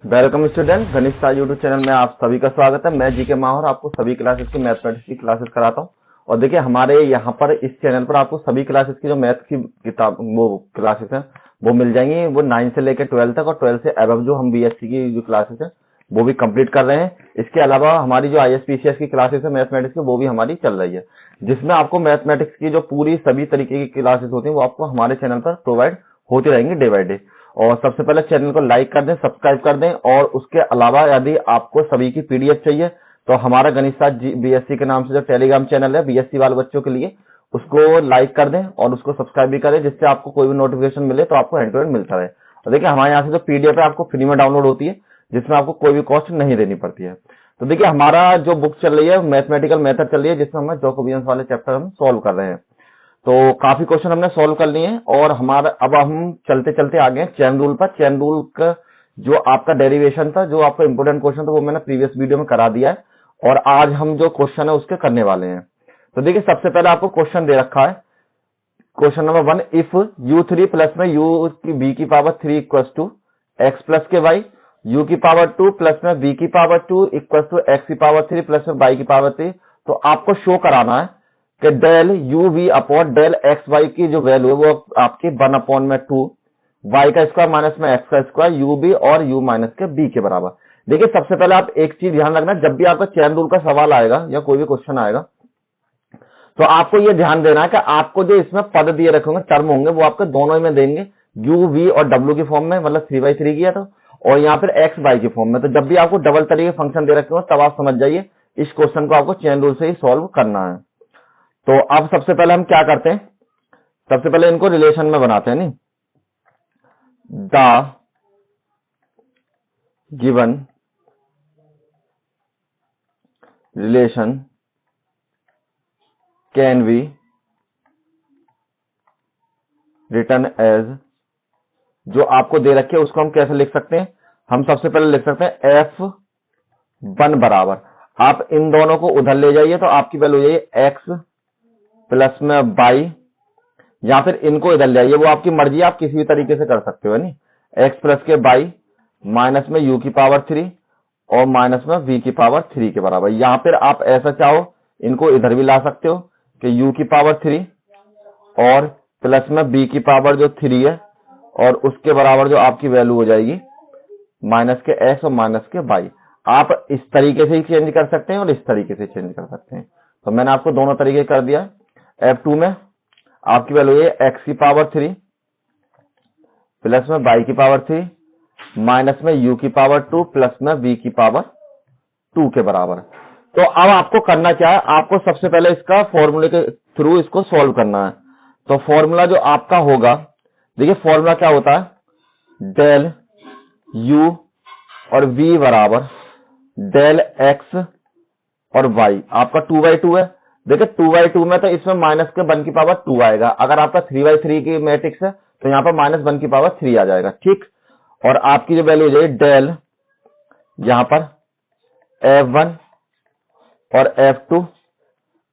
Welcome student, गणित star YouTube channel में आप सभी का स्वागत है। मैं जीके माहौर आपको सभी क्लासेस की मैथमेटिक्स की क्लासेस कराता हूं। और देखिए हमारे यहाँ पर इस चैनल पर आपको सभी क्लासेस की जो मैथ की किताब वो क्लासेस हैं वो मिल जाएंगी। वो 9 से लेकर 12 तक और 12 से अबव जो हम बीएससी की जो क्लासेस हैं वो भी कंप्लीट कर रहे हैं। इसके अलावा हमारी जो आईएसपीसीएस की क्लासेस है मैथमेटिक्स की वो भी हमारी चल रही है, जिसमें आपको मैथमेटिक्स की जो पूरी सभी तरीके की क्लासेस होती हैं वो आपको हमारे चैनल पर प्रोवाइड होती रहेंगी डे बाय डे। और सबसे पहले चैनल को लाइक कर दें, सब्सक्राइब कर दें। और उसके अलावा यदि आपको सभी की पीडीएफ चाहिए तो हमारा गणित स्टार बीएससी के नाम से जो टेलीग्राम चैनल है बीएससी वाले बच्चों के लिए, उसको लाइक कर दें और उसको सब्सक्राइब भी करें, जिससे आपको कोई भी नोटिफिकेशन मिले तो आपको हैंड टू हैंड मिलता रहे। और देखिए हमारे यहाँ से जो पीडीएफ है आपको फ्री में डाउनलोड होती है, जिसमें आपको कोई भी कॉस्ट नहीं देनी पड़ती है। तो देखिए हमारा जो बुक चल रही है मैथमेटिकल मेथड चल रही है, जिसमें हम जैकोबियंस वाले चैप्टर हम सॉल्व कर रहे हैं। तो काफी क्वेश्चन हमने सॉल्व कर लिए हैं और हमारा अब हम चलते चलते आ गए चेन रूल पर। चेन रूल का जो आपका डेरिवेशन था, जो आपका इंपोर्टेंट क्वेश्चन था, वो मैंने प्रीवियस वीडियो में करा दिया है और आज हम जो क्वेश्चन है उसके करने वाले हैं। तो देखिए सबसे पहले आपको क्वेश्चन दे रखा है, question number 1, if u3 plus में u की b की power 3 equal to x plus के y, u की पावर 2 प्लस में b की पावर 2 इक्वल टू x की पावर 3 प्लस में y की पावर 3। तो आपको शो कराना है कि del u v upon del x y की जो वैल्यू है वो आपकी 1/2 वाई का स्क्वायर माइनस में एक्स का स्क्वायर यू बी और यू माइनस के बी के बराबर। देखिए सबसे पहले आप एक चीज ध्यान रखना, जब भी आपका चेन रूल का सवाल आएगा या कोई भी क्वेश्चन आएगा तो आपको ये ध्यान देना है कि आपको जो इसमें पद दिए रखे होंगे, टर्म होंगे, वो आपके दोनों में देंगे, यू वी और डब्ल्यू की फॉर्म में, मतलब 3/3 किया था, और यहाँ फिर एक्स वाई की फॉर्म में। तो जब भी आपको डबल तरीके फंक्शन दे रखे हो तब आप समझ जाइए इस क्वेश्चन को आपको चेन रूल से ही सॉल्व करना है। तो अब सबसे पहले हम क्या करते हैं, सबसे पहले इनको रिलेशन में बनाते हैं। नहीं, the given relation can be written as, जो आपको दे रखे उसको हम कैसे लिख सकते हैं, हम सबसे पहले लिख सकते हैं f1 बराबर, आप इन दोनों को उधर ले जाइए तो आपकी वैल्यू हो जाइए x प्लस में बाई, या फिर इनको इधर ले आइए, वो आपकी मर्जी, आप किसी भी तरीके से कर सकते हो। नहीं, x प्लस के बाई माइनस में u की पावर 3 और माइनस में v की पावर 3 के बराबर। यहां फिर आप ऐसा चाहो इनको इधर भी ला सकते हो कि u की पावर 3 और प्लस में b की पावर जो 3 है और उसके बराबर जो आपकी वैल्यू हो जाएगी माइनस के x और माइनस के बाई। आप इस तरीके से ही चेंज कर सकते हैं और इस तरीके से चेंज कर सकते हैं। तो मैंने आपको दोनों तरीके कर दिया। f2 में आपकी वैल्यू है x की पावर 3 प्लस में y की पावर 3 माइनस में u की पावर 2 प्लस में v की पावर 2 के बराबर। तो अब आपको करना क्या है, आपको सबसे पहले इसका फॉर्मूले के थ्रू इसको सॉल्व करना है। तो फॉर्मूला जो आपका होगा, देखिए फॉर्मूला क्या होता है, डेल u और v बराबर डेल x और y, आपका 2/2 है। देखिए 2/2 में तो इसमें माइनस के 1 की पावर 2 आएगा, अगर आपका 3/3 की मैट्रिक्स है तो यहाँ पर माइनस 1 की पावर 3 आ जाएगा। ठीक, और आपकी जो वैल्यू हो जाएगी डेल यहाँ पर f1 और f2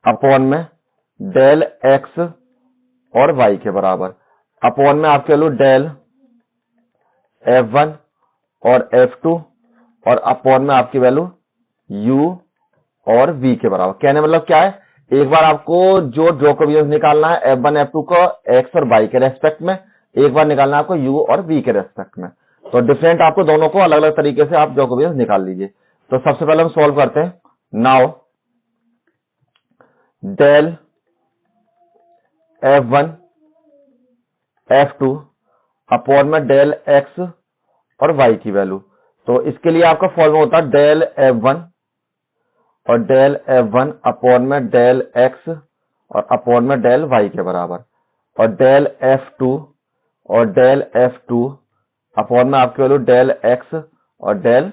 अपॉन में डेल x और y के बराबर, अपॉन में आपकी वैल्यू डेल f1 और f2 और अपॉन में आपकी वैल्यू u और v के बराबर। कहने मतलब क्या है, एक बार आपको जो जैकोबियंस निकालना है f1 f2 को x और y के रेस्पेक्ट में, एक बार निकालना है आपको u और v के रेस्पेक्ट में। तो डिफरेंट आपको दोनों को अलग अलग तरीके से आप जैकोबियंस निकाल लीजिए। तो सबसे पहले हम सॉल्व करते हैं। Now del f1 f2 upon में डेल x और y की वैल्यू। तो इसके लिए आपका फॉर्मूला होता है डेल f1 और डेल f1 अपॉन में डेल x और अपॉन में डेल y के बराबर, और डेल f2 और डेल f2 अपॉन में आपकी वैल्यू डेल x और डेल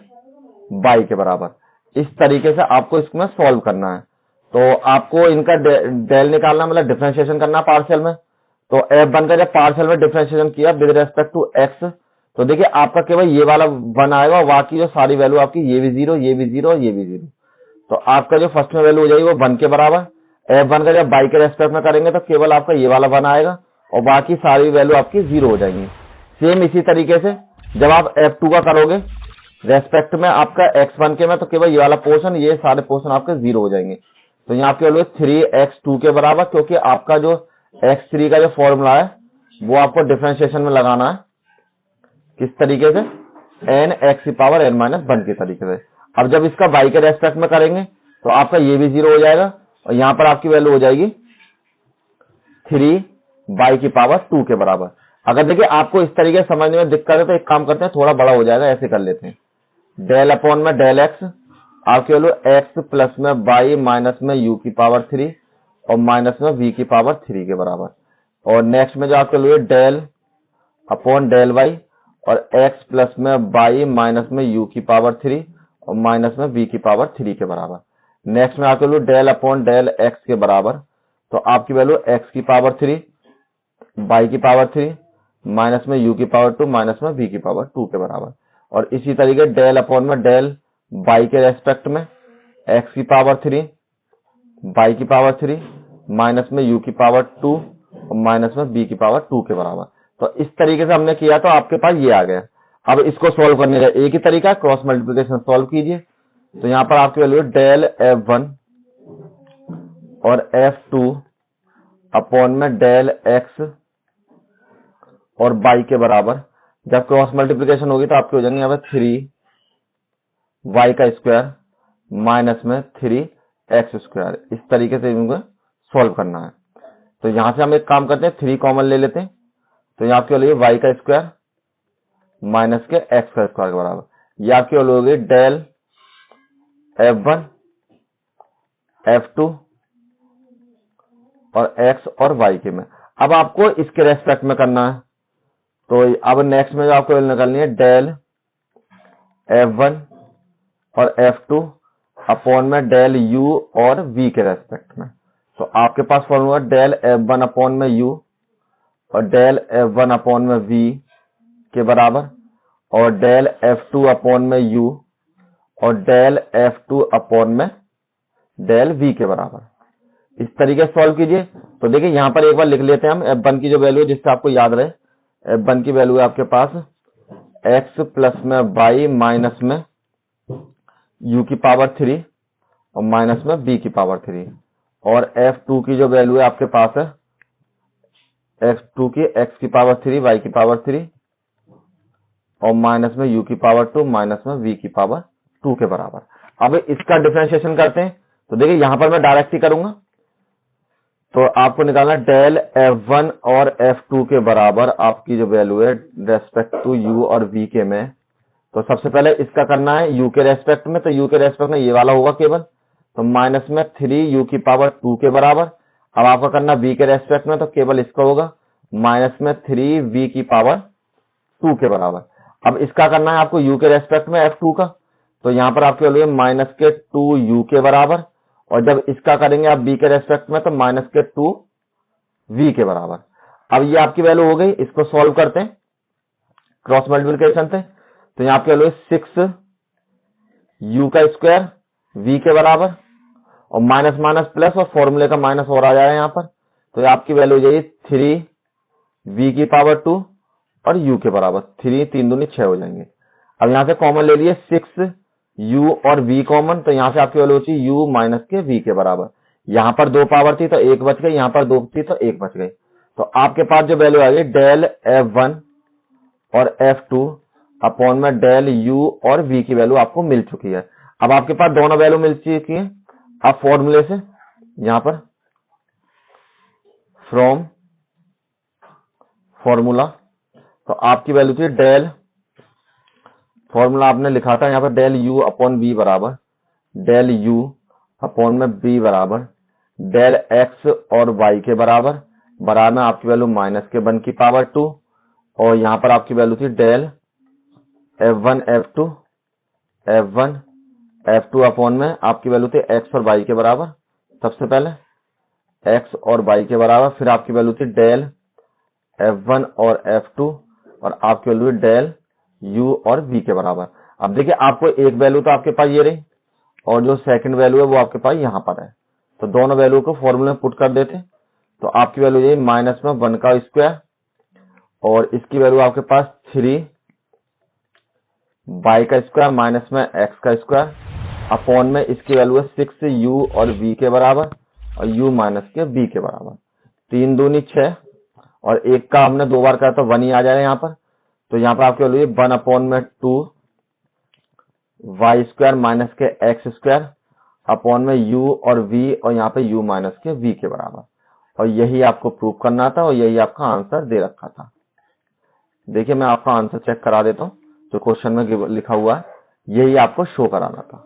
y के बराबर। इस तरीके से आपको इसमें सॉल्व करना है। तो आपको इनका डेल निकालना, मतलब डिफरेंशिएशन करना पार्शियल में। तो f1 का जब पार्शियल में डिफरेंशिएशन किया विद रेस्पेक्ट टू x, तो देखिए आपका केवल ये वाला 1 आएगा और बाकी जो सारी वैल्यू आपकी ये भी 0, ये भी 0 और ये भी 0। तो आपका जो फर्स्ट में वैल्यू हो जाएगी वो 1 के बराबर। f1 का जब y के रेस्पेक्ट में करेंगे तो केवल आपका ये वाला 1 आएगा और बाकी सारी वैल्यू आपकी 0 हो जाएंगी। सेम इसी तरीके से जब आप f2 का करोगे रेस्पेक्ट में आपका x1 के में तो केवल ये वाला पोर्शन, ये सारे पोर्शन आपके 0 हो जाएंगे। तो यहाँ आपकी वैल्यू 3x2 के बराबर, क्योंकि आपका जो x3 का जो फॉर्मूला है वो आपको डिफरेंशिएशन में लगाना है। किस तरीके से? n(x⁻n-1) के तरीके से। अब जब इसका y के रेस्पेक्ट में करेंगे तो आपका ये भी 0 हो जाएगा और यहाँ पर आपकी वैल्यू हो जाएगी 3y⁻2 के बराबर। अगर देखिए आपको इस तरीके से समझने में दिक्कत है तो एक काम करते हैं, थोड़ा बड़ा हो जाएगा, ऐसे कर लेते हैं। डेल अपॉन में डेल x, आपकी वैल्यू x प्लस में y माइनस में u⁻3 और माइनस में v⁻3 के बराबर। और नेक्स्ट में जो आपके वैल्यू है डेल अपॉन डेल y और x प्लस में y माइनस में u⁻3 और माइनस में v⁻3 के बराबर। नेक्स्ट में आपके value del upon del x के बराबर, तो आपकी वैल्यू x⁻3 y⁻3 माइनस में u⁻2 माइनस में v⁻2 के बराबर। और इसी तरीके डेल अपॉन में डेल y के रेस्पेक्ट में x⁻3 y⁻3 माइनस में u⁻2 और माइनस में v⁻2 के बराबर। तो इस तरीके से हमने किया तो आपके पास ये आ गया। अब इसको सॉल्व करने का एक ही तरीका है, क्रॉस मल्टीप्लिकेशन सॉल्व कीजिए। तो यहाँ पर आपकी वैल्यू डेल f1 और f2 अपॉन में डेल x और y के बराबर। जब क्रॉस मल्टीप्लिकेशन होगी तो आपके हो जाएंगे यहाँ पर 3y² माइनस में 3x²। इस तरीके से इनको सॉल्व करना है। तो यहां से हम एक काम करते हैं, 3 कॉमन ले लेते हैं। तो यहाँ आपकी वैल्यू y² माइनस के x² के बराबर। ये आपकी वैल्यू होगी डेल f1 f2 और x और y के में। अब आपको इसके रेस्पेक्ट में करना है। तो अब नेक्स्ट में जो आपको वैल्यू निकालनी है डेल f1 और f2 अपॉन में डेल u और v के रेस्पेक्ट में। तो आपके पास फॉर्मूला डेल f1 अपॉन में u और डेल f1 अपॉन में v के बराबर और डेल f2 अपॉन में u और डेल f2 अपॉन में डेल v के बराबर। इस तरीके से सॉल्व कीजिए। तो देखिए यहाँ पर एक बार लिख लेते हैं हम f1 की जो वैल्यू है, जिससे आपको याद रहे। f1 की वैल्यू है आपके पास x प्लस में y माइनस में u⁻3 और माइनस में v⁻3। और f2 की जो वैल्यू है आपके पास है f2 की x⁻3 y⁻3 और माइनस में u⁻2 माइनस में v⁻2 के बराबर। अब इसका डिफरेंशिएशन करते हैं। तो देखिए यहां पर मैं डायरेक्ट ही करूंगा। तो आपको निकालना डेल f1 और f2 के बराबर आपकी जो वैल्यू है रेस्पेक्ट टू u और v के में। तो सबसे पहले इसका करना है u के रेस्पेक्ट में। तो u के रेस्पेक्ट में ये वाला होगा केवल, तो माइनस में 3u⁻2 के बराबर। अब आपका करना v के रेस्पेक्ट में, तो केवल इसका होगा माइनस में 3v⁻2 के बराबर। अब इसका करना है आपको u के रेस्पेक्ट में f2 का। तो यहाँ पर आपकी वैल्यू है माइनस के 2u के बराबर। और जब इसका करेंगे आप v के रेस्पेक्ट में, तो माइनस के 2v के बराबर। अब ये आपकी वैल्यू हो गई। इसको सॉल्व करते हैं क्रॉस मल्टीप्लिकेशन से। तो यहाँ आपकी वैल्यू 6u² v के बराबर और माइनस माइनस प्लस और फॉर्मूले का माइनस और आ जाएगा यहाँ पर। तो ये आपकी वैल्यू हो जाएगी 3v⁻2 और u के बराबर। 3 3 दूनी 6 हो जाएंगे। अब यहाँ से कॉमन ले लिए 6u और v कॉमन। तो यहाँ से आपकी वैल्यू होती है u माइनस के v के बराबर। यहाँ पर 2 पावर थी तो 1 बच गई, यहाँ पर 2 थी तो 1 बच गई। तो आपके पास जो वैल्यू आ गई डेल f1 और f2 अपॉन में डेल u और v की वैल्यू आपको मिल चुकी है। अब आपके पास दोनों वैल्यू मिल चुकी है। अब फॉर्मूले से यहाँ पर फ्रॉम फॉर्मूला, तो आपकी वैल्यू थी डेल, फॉर्मूला आपने लिखा था यहाँ पर डेल u अपॉन v बराबर डेल u अपॉन में v बराबर डेल x और y के बराबर में आपकी वैल्यू माइनस के 1⁻2। और यहाँ पर आपकी वैल्यू थी डेल f1 f2 अपॉन में आपकी वैल्यू थी x और y के बराबर। सबसे पहले x और y के बराबर, फिर आपकी वैल्यू थी डेल f1 और f2 और आपकी वैल्यू डेल u और v के बराबर। अब देखिए आपको एक वैल्यू तो आपके पास ये रही और जो सेकंड वैल्यू है वो आपके पास यहाँ पर है। तो दोनों वैल्यू को फॉर्मूले में पुट कर देते। तो आपकी वैल्यू ये माइनस में 1 का स्क्वायर और इसकी वैल्यू आपके पास 3 y का स्क्वायर माइनस में x का स्क्वायर अपॉन में इसकी वैल्यू है 6u और v के बराबर और u माइनस के v के बराबर। 3 दूनी 6 और एक का हमने 2 बार करा तो 1 ही आ जाएगा यहाँ पर। तो यहाँ पर आपकी वैल्यू 1 अपॉन में 2 y स्क्वायर माइनस के x स्क्वायर अपॉन में u और v और यहाँ पे u माइनस के v के बराबर। और यही आपको प्रूव करना था और यही आपका आंसर दे रखा था। देखिए मैं आपका आंसर चेक करा देता हूँ, जो क्वेश्चन में लिखा हुआ है यही आपको शो कराना था।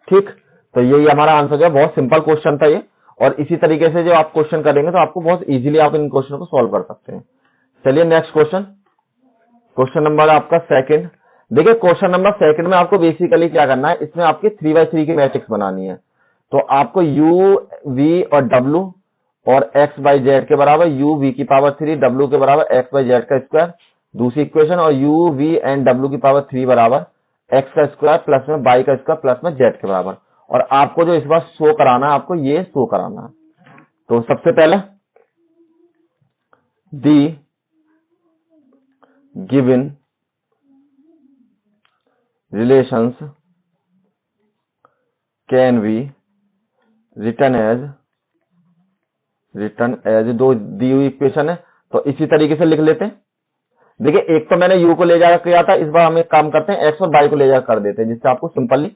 ठीक, तो यही हमारा आंसर जो है, बहुत सिंपल क्वेश्चन था ये। और इसी तरीके से जो आप क्वेश्चन करेंगे तो आपको बहुत इजीली आप इन क्वेश्चन को सॉल्व कर सकते हैं। चलिए नेक्स्ट क्वेश्चन, क्वेश्चन नंबर आपका सेकंड। देखिए क्वेश्चन नंबर सेकंड में आपको बेसिकली क्या करना है, इसमें आपकी 3x3 की मैट्रिक्स बनानी है। तो आपको u, v और w और x बाई जेड के बराबर u v की पावर 3 w के बराबर x बाई जेड का स्क्वायर दूसरी इक्वेशन, और u v एंड w की पावर 3 बराबर x का स्क्वायर प्लस में y का स्क्वायर प्लस में z के बराबर। और आपको जो इस बार शो कराना है, आपको ये शो कराना है। तो सबसे पहले the given relations can be written as दो दी हुई इक्वेशन है, तो इसी तरीके से लिख लेते हैं। देखिए एक तो मैंने u को ले जाकर किया था, इस बार हम एक काम करते हैं x और y को ले जाकर कर देते हैं, जिससे आपको सिंपली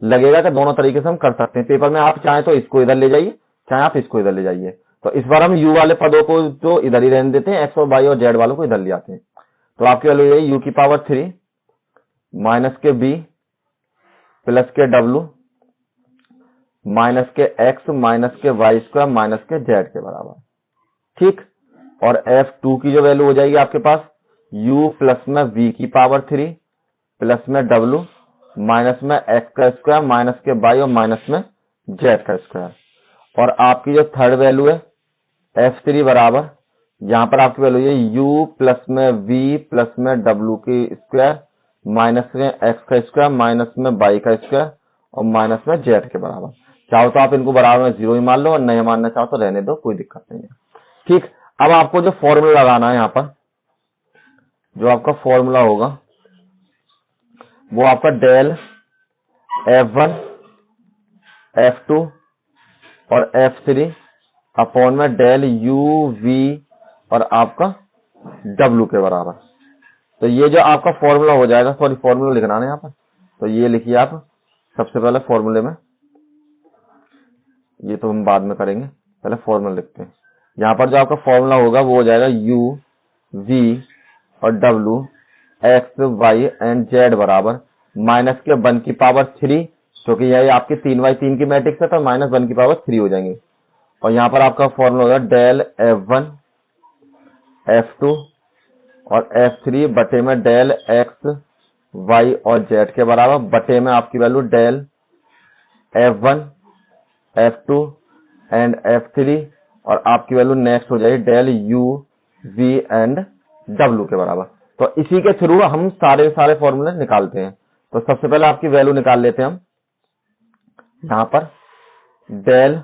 लगेगा कि दोनों तरीके से हम कर सकते हैं। पेपर में आप चाहे तो इसको इधर ले जाइए, चाहे आप इसको इधर ले जाइए। तो इस बार हम u वाले पदों को तो इधर ही रहने देते हैं, x और y और z वालों को इधर ले आते हैं। तो आपकी वैल्यू यही u की पावर 3 माइनस के b प्लस के w माइनस के x माइनस के y स्क्वायर माइनस के z के बराबर। ठीक, और f2 की जो वैल्यू हो जाएगी आपके पास u प्लस में v की पावर 3 प्लस में w माइनस में x का स्क्वायर माइनस के y और माइनस में z का स्क्वायर। और आपकी जो थर्ड वैल्यू है f3 बराबर, यहाँ पर आपकी वैल्यू है u प्लस में v प्लस में w की स्क्वायर माइनस में x का स्क्वायर माइनस में y का स्क्वायर और माइनस में z के बराबर। चाहो तो आप इनको बराबर में 0 ही मान लो और नहीं मानना चाहो तो रहने दो, कोई दिक्कत नहीं है। ठीक, अब आपको जो फॉर्मूला लगाना है, यहाँ पर जो आपका फॉर्मूला होगा वो आपका डेल f1 f2 और f3 अपॉन में डेल u v और आपका w के बराबर। तो ये जो आपका फॉर्मूला हो जाएगा, सॉरी फॉर्मूला लिखना है यहाँ पर, तो ये लिखिए आप सबसे पहले फॉर्मूले में, ये तो हम बाद में करेंगे, पहले फॉर्मूला लिखते हैं। यहाँ पर जो आपका फॉर्मूला होगा वो हो जाएगा u v और w x y and z बराबर माइनस के 1 की पावर 3, क्योंकि यह आपकी 3/3 की मैट्रिक्स है तो माइनस 1 की पावर 3 हो जाएंगे। और यहाँ पर आपका फॉर्मूला होगा डेल f1 f2 और f3 बटे में डेल x y और z के बराबर बटे में आपकी value del f1 f2 and f3 और आपकी वैल्यू नेक्स्ट हो जाएगी del u v and w के बराबर। तो इसी के थ्रू हम सारे फॉर्मूले निकालते हैं। तो सबसे पहले आपकी वैल्यू निकाल लेते हैं हम, यहाँ पर डेल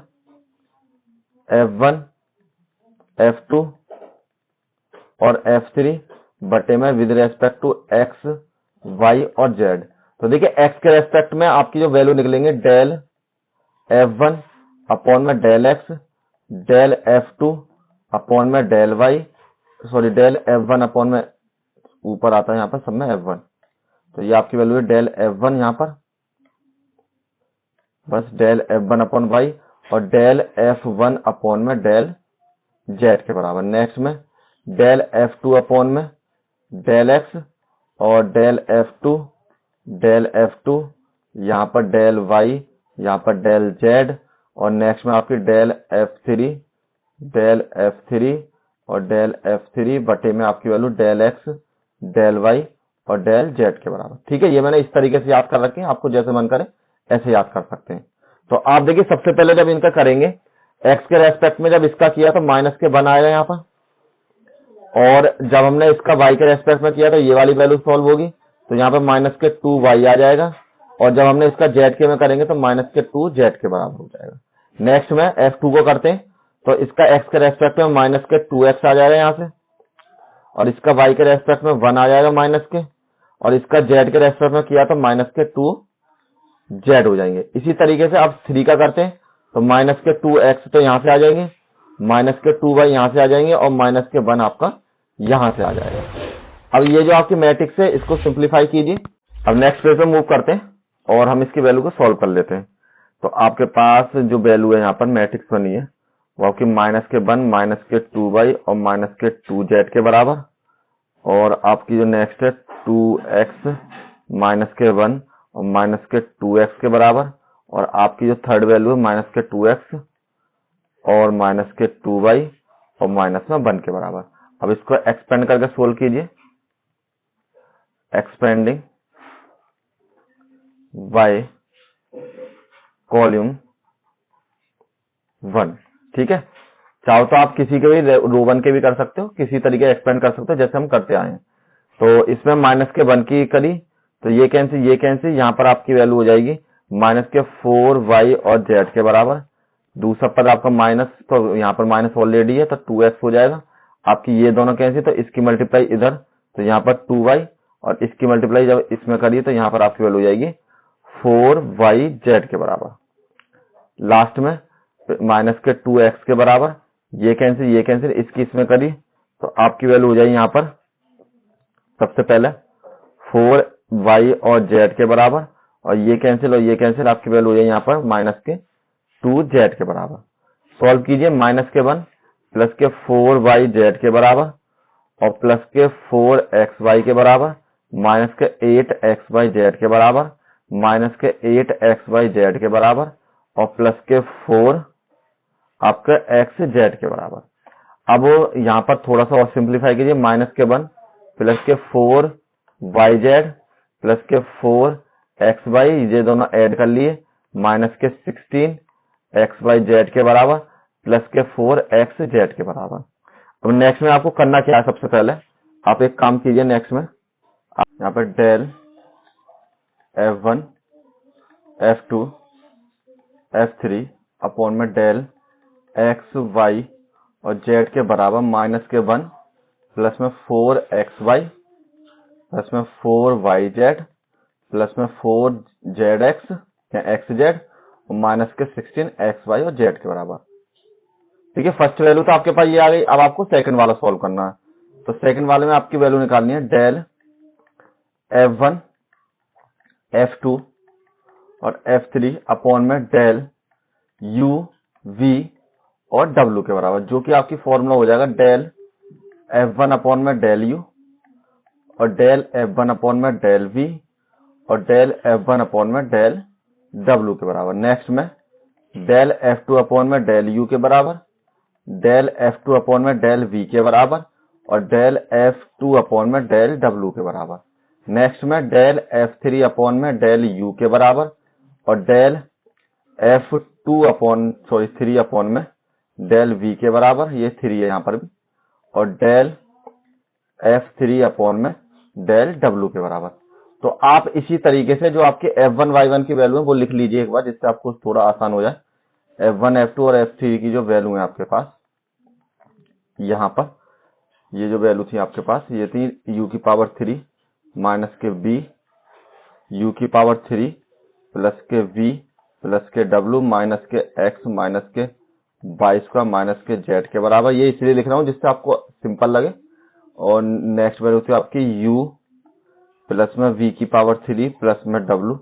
f1 f2 और f3 बटे में with respect to x y और z। तो देखिए x के रेस्पेक्ट में आपकी जो वैल्यू निकलेंगे डेल f1 अपॉन में del x del f2 upon में del y, sorry del f1 upon में ऊपर आता है यहाँ पर सब में f1, तो ये आपकी वैल्यू है डेल f1 यहाँ पर, बस डेल f1 अपॉन y और डेल f1 अपॉन में डेल z के बराबर। नेक्स्ट में डेल f2 अपॉन में डेल x और डेल f2 यहाँ पर डेल y यहाँ पर डेल z और नेक्स्ट में आपकी डेल f3 और डेल f3 बटे में आपकी value del x del y और डेल z के बराबर। ठीक है, ये मैंने इस तरीके से याद कर रखे हैं, आपको जैसे मन करे ऐसे याद कर सकते हैं। तो आप देखिए सबसे पहले जब इनका करेंगे x के रेस्पेक्ट में, जब इसका किया तो माइनस के 1 आएगा यहाँ पर, और जब हमने इसका y के रेस्पेक्ट में किया तो ये वाली वैल्यू सॉल्व होगी, तो यहाँ पे माइनस के 2y आ जाएगा, और जब हमने इसका z के में करेंगे तो माइनस के 2z के बराबर हो जाएगा। नेक्स्ट में f2 को करते हैं, तो इसका x के रेस्पेक्ट में माइनस के 2x आ जाएगा यहाँ से, और इसका y के रेस्पेक्ट में 1 आ जाएगा माइनस के, और इसका जेड के रेस्पेक्ट में किया तो माइनस के 2 जेड हो जाएंगे। इसी तरीके से अब 3 का करते हैं तो माइनस के 2x तो यहां से आ जाएंगे, माइनस के 2y यहां से आ जाएंगे और माइनस के 1 आपका यहां से आ जाएगा। अब ये जो आपकी मैट्रिक्स है इसको सिंप्लीफाई कीजिए। अब नेक्स्ट पेज पे मूव करते हैं और हम इसकी वैल्यू को सॉल्व कर लेते हैं। तो आपके पास जो वैल्यू है यहाँ पर मैट्रिक्स बनी है वो आपकी माइनस के 1, माइनस के 2y और माइनस के 2z के बराबर, और आपकी जो नेक्स्ट है 2x माइनस के 1 और माइनस के 2x के बराबर, और आपकी जो थर्ड वैल्यू है माइनस के 2x और माइनस के 2y और माइनस में 1 के बराबर। अब इसको एक्सपेंड करके सोल्व कीजिए। एक्सपेंडिंग बाय कॉलम 1, ठीक है। चाहो तो आप किसी के भी रो 1 के भी कर सकते हो, किसी तरीके एक्सपेंड कर सकते हो जैसे हम करते आए हैं। तो इसमें माइनस के 1 की करी तो ये कैंसिल, यहाँ पर आपकी वैल्यू हो जाएगी माइनस के 4y और z के बराबर। दूसरा पद आपका माइनस, तो यहाँ पर माइनस ऑलरेडी है तो 2x हो जाएगा। आपकी ये दोनों कैंसिल, तो इसकी मल्टीप्लाई इधर तो यहाँ पर 2y और इसकी मल्टीप्लाई जब इसमें करिए तो यहाँ पर आपकी वैल्यू हो जाएगी 4yz के बराबर। लास्ट में माइनस के 2x के बराबर, ये कैंसिल, इसकी इसमें करी तो आपकी वैल्यू हो जाएगी यहाँ पर सबसे पहले 4y और z के बराबर, और ये कैंसिल और ये कैंसिल, आपकी वैल्यू हो जाएगी यहाँ पर माइनस के 2z के बराबर। सॉल्व कीजिए। माइनस के 1 प्लस के 4yz के बराबर और प्लस के 4xy के बराबर, माइनस के 8xyz के बराबर, माइनस के 8xyz के बराबर और प्लस के 4 आपका xz के बराबर। अब यहाँ पर थोड़ा सा और सिंप्लीफाई कीजिए। माइनस के 1 प्लस के 4yz प्लस के 4xy, ये दोनों ऐड कर लिए, माइनस के 16xyz के बराबर प्लस के 4xz के बराबर। अब नेक्स्ट में आपको करना क्या है, सबसे पहले आप एक काम कीजिए। नेक्स्ट में यहाँ पर del f1 f2 f3 upon में डेल x y और z के बराबर माइनस के 1 प्लस में 4xy प्लस में 4yz प्लस में 4zx या xz और माइनस के 16xy और z के बराबर। ठीक है, फर्स्ट वैल्यू तो आपके पास ये आ गई। अब आपको सेकंड वाला सॉल्व करना है। तो सेकंड वाले में आपकी वैल्यू निकालनी है डेल f1 f2 और f3 अपॉन में डेल u v और w के बराबर, जो कि आपकी फॉर्मूला हो जाएगा डेल f1 अपॉन में डेल u और डेल f1 अपॉन में डेल v और डेल f1 अपॉन में डेल w के बराबर। नेक्स्ट में डेल f2 अपॉन में डेल u के बराबर, डेल f2 अपॉन में डेल v के बराबर और डेल f2 अपॉन में डेल w के बराबर। नेक्स्ट में डेल f3 अपॉन में डेल u के बराबर और डेल f2 अपॉन 3 अपॉन में डेल v के बराबर, ये 3 है यहाँ पर भी, और डेल f3 अपॉन में डेल w के बराबर। तो आप इसी तरीके से जो आपके f1 y1 की वैल्यू है वो लिख लीजिए एक बार, जिससे आपको थोड़ा आसान हो जाए। f1 f2 और f3 की जो वैल्यू है आपके पास यहाँ पर, ये जो वैल्यू थी आपके पास ये थी u की पावर 3 माइनस के b u की पावर 3 प्लस के v प्लस के w माइनस के x माइनस के y स्क्वायर माइनस के z के बराबर। ये इसलिए लिख रहा हूँ जिससे आपको सिंपल लगे। और नेक्स्ट वैल्यू थी आपकी u प्लस में v की पावर 3 प्लस में w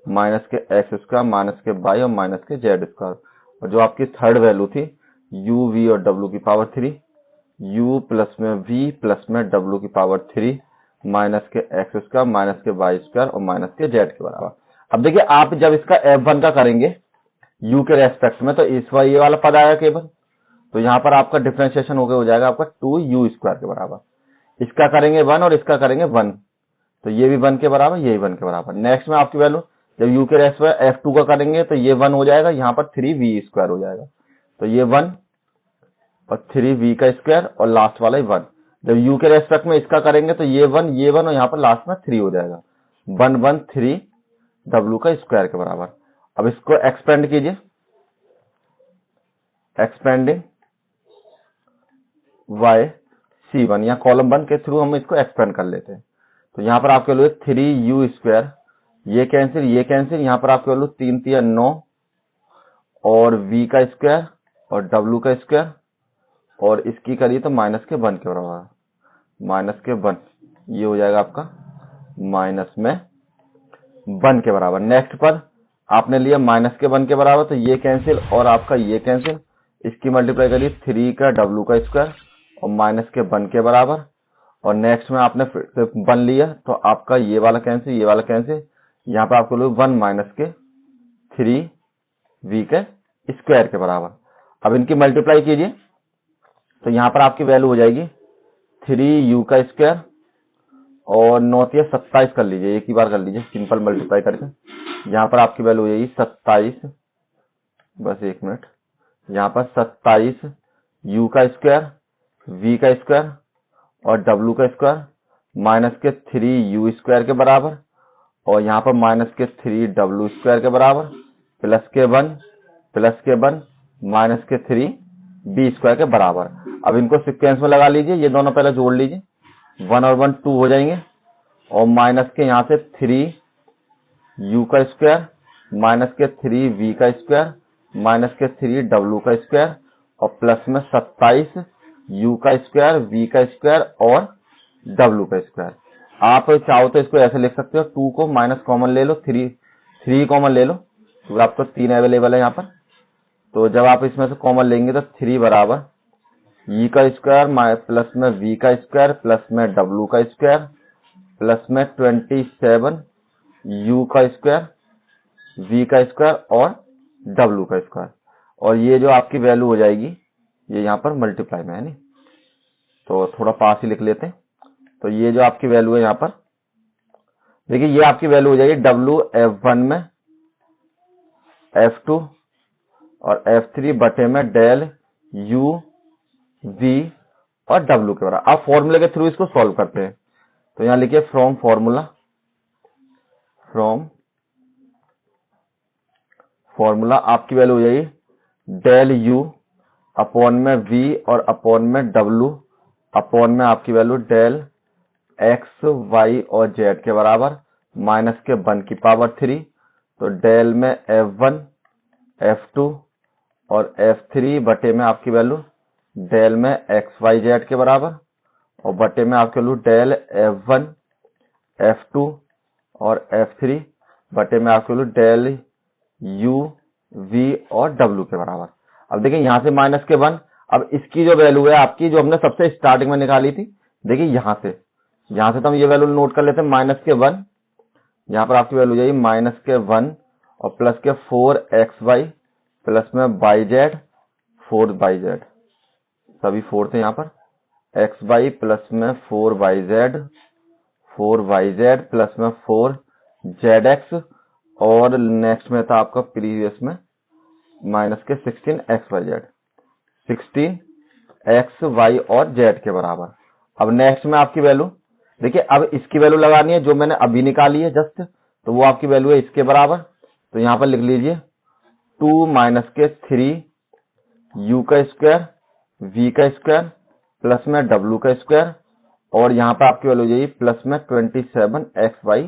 माइनस के x स्क्वायर माइनस के y और माइनस के z स्क्वायर। और जो आपकी थर्ड वैल्यू थी u v और w की पावर 3, u प्लस में v प्लस में w की पावर 3 माइनस के x स्क्वायर माइनस के y स्क्वायर और माइनस के z के बराबर। अब देखिए, आप जब इसका f1 का करेंगे u के रेस्पेक्ट में तो इस ये वाला पद आएगा केवल, तो यहाँ पर आपका डिफरेंशिएशन हो जाएगा आपका 2u स्क्वायर के बराबर। इसका करेंगे 1 और इसका करेंगे 1, तो ये भी 1 के बराबर, ये भी 1 के बराबर। नेक्स्ट में आपकी वैल्यू जब u के रेस्पेक्ट f2 का करेंगे तो ये 1 हो जाएगा, यहाँ पर 3v स्क्वायर हो जाएगा, तो ये 1 और 3v का स्क्वायर और लास्ट वाला 1। जब u के रेस्पेक्ट में इसका करेंगे तो ये 1 और यहाँ पर लास्ट में 3 हो जाएगा, 1 1 3 w का स्क्वायर के बराबर। अब इसको एक्सपेंड कीजिए। एक्सपेंडिंग y c1 या कॉलम 1 के थ्रू हम इसको एक्सपेंड कर लेते हैं। तो यहाँ पर आपके वैल्यू 3u², ये कैंसिल, यहाँ पर आपके वैल्यू 3 3 9 और v का स्क्वायर और w का स्क्वायर, और इसकी करिए तो -1 के बराबर, -1, ये हो जाएगा आपका -1 के बराबर। नेक्स्ट पर आपने लिया -1 के बराबर, तो ये कैंसिल और आपका ये कैंसिल, इसकी मल्टीप्लाई करिए 3 का w का स्क्वायर और -1 के बराबर, और नेक्स्ट में आपने 1 लिया तो आपका ये वाला कैंसिल, ये वाला कैंसिल, यहाँ पर आपको लो 1 - 3v के स्क्वायर के बराबर। अब इनकी मल्टीप्लाई कीजिए तो यहाँ पर आपकी वैल्यू हो जाएगी 3u का स्क्वायर और 9 × 27 कर लीजिए, एक ही बार कर लीजिए सिंपल मल्टीप्लाई करके। यहाँ पर आपकी वैल्यू हो जाएगी 27, बस एक मिनट, यहाँ पर 27 u का स्क्वायर, v का स्क्वायर और w का स्क्वायर -3u² के बराबर, और यहाँ पर -3w² के बराबर, +1 -3b² के बराबर। अब इनको सीक्वेंस में लगा लीजिए, ये दोनों पहले जोड़ लीजिए, 1 और 1 2 हो जाएंगे, और माइनस के यहाँ से 3u का स्क्वायर -3v का स्क्वायर -3w का स्क्वायर और प्लस में 27u का स्क्वायर, v का स्क्वायर और w का स्क्वायर। आप चाहो तो इसको ऐसे लिख सकते हो, 2 को माइनस कॉमन ले लो, 3 कॉमन ले लो, तो आपको 3 अवेलेबल है यहाँ पर। तो जब आप इसमें से कॉमन लेंगे तो 3 बराबर e का स्क्वायर प्लस में v का स्क्वायर प्लस में w का स्क्वायर प्लस में 27u का स्क्वायर, v का स्क्वायर और w का स्क्वायर, और ये जो आपकी वैल्यू हो जाएगी ये यहाँ पर मल्टीप्लाई में है नहीं, तो थोड़ा पास ही लिख लेते हैं। तो ये जो आपकी वैल्यू है यहाँ पर देखिए, ये आपकी वैल्यू हो जाएगी w f1 में f2 और f3 बटे में डेल u v और w के बराबर। आप फॉर्मूले के थ्रू इसको सॉल्व करते हैं, तो यहाँ लिखिए फ्रॉम फॉर्मूला आपकी वैल्यू हो जाएगी डेल u अपॉन में v और अपॉन में w अपॉन में आपकी वैल्यू डेल x y और z के बराबर -1 तो डेल में f1 f2 और f3 बटे में आपकी वैल्यू डेल में x y z के बराबर, और बटे में आपकी वैल्यू डेल f1 f2 और f3 बटे में आपकी वैल्यू डेल u v और w के बराबर। अब देखिए यहाँ से -1, अब इसकी जो वैल्यू है आपकी, जो हमने सबसे स्टार्टिंग में निकाली थी, देखिए यहाँ से तो हम ये वैल्यू नोट कर लेते हैं -1, यहाँ पर आपकी वैल्यू हो जाएगी -1 और प्लस के 4xy प्लस में yz 4yz, सभी 4 थे यहाँ पर, xy प्लस में 4yz प्लस में 4zx, और नेक्स्ट में था आपका प्रीवियस में माइनस के 16xyz 16x y और z के बराबर। अब नेक्स्ट में आपकी वैल्यू देखिए, अब इसकी वैल्यू लगानी है जो मैंने अभी निकाली है जस्ट, तो वो आपकी वैल्यू है इसके बराबर। तो यहाँ पर लिख लीजिए 2 माइनस के 3u का स्क्वायर v का स्क्वायर प्लस में w का स्क्वायर, और यहाँ पर आपकी वैल्यू हो जाएगी प्लस में 27xy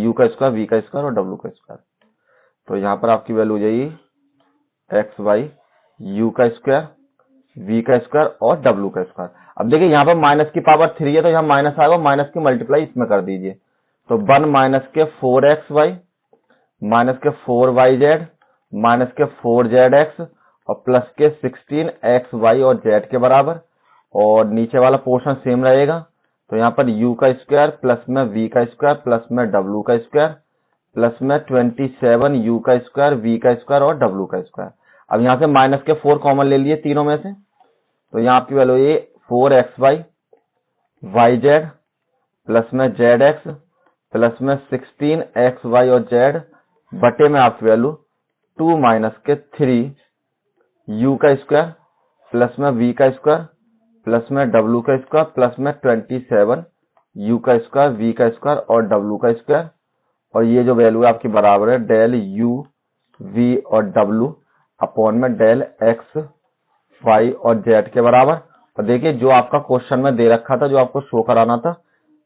u का स्क्वायर v का स्क्वायर और w का स्क्वायर। तो यहाँ पर आपकी वैल्यू हो जाएगी xy u का स्क्वायर v का स्क्वायर और w का स्क्वायर। अब देखिए यहाँ पर माइनस की पावर 3 है, तो यहाँ माइनस आएगा, माइनस की मल्टीप्लाई इसमें कर दीजिए, तो 1 माइनस के 4xy माइनस के 4yz माइनस के 4zx और प्लस के 16xy और z के बराबर, और नीचे वाला पोर्शन सेम रहेगा। तो यहाँ पर u का स्क्वायर प्लस में v का स्क्वायर प्लस में w का स्क्वायर प्लस में 27u का स्क्वायर v का स्क्वायर और w का स्क्वायर। अब यहाँ से माइनस के 4 कॉमन ले लिए तीनों में से, तो यहाँ आपकी वैल्यू ये 4xy yz प्लस में zx प्लस में 16xy और z बटे में आपकी वैल्यू 2 माइनस के 3u का स्क्वायर प्लस में v का स्क्वायर प्लस में w का स्क्वायर प्लस में 27u का स्क्वायर v का स्क्वायर और w का स्क्वायर, और ये जो वैल्यू है आपकी बराबर है डेल u v और w अपॉन में डेल x y और z के बराबर। और देखिए जो आपका क्वेश्चन में दे रखा था, जो आपको शो कराना था,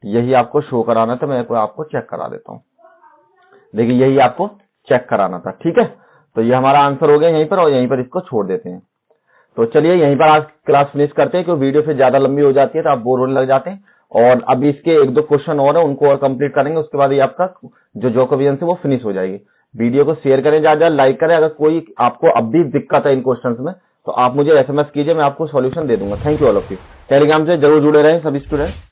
यही आपको शो कराना था, मैं आपको चेक करा देता हूँ। देखिए यही आपको चेक कराना था, ठीक है। तो ये हमारा आंसर हो गया यहीं पर, और यहीं पर इसको छोड़ देते हैं। तो चलिए यहीं पर आज क्लास फिनिश करते हैं, क्योंकि वीडियो फिर ज्यादा लंबी हो जाती है तो आप बोर होने लग जाते हैं। और अभी इसके 1-2 क्वेश्चन और है, उनको और कंप्लीट करेंगे, उसके बाद ये आपका जो जैकोबियन है वो फिनिश हो जाएगी। वीडियो को शेयर करें, ज्यादा लाइक करें। अगर कोई आपको अब भी दिक्कत है इन क्वेश्चन में तो आप मुझे SMS कीजिए, मैं आपको सॉल्यूशन दे दूंगा। Thank you all of you. Telegram से जरूर जुड़े रहें सभी स्टूडेंट।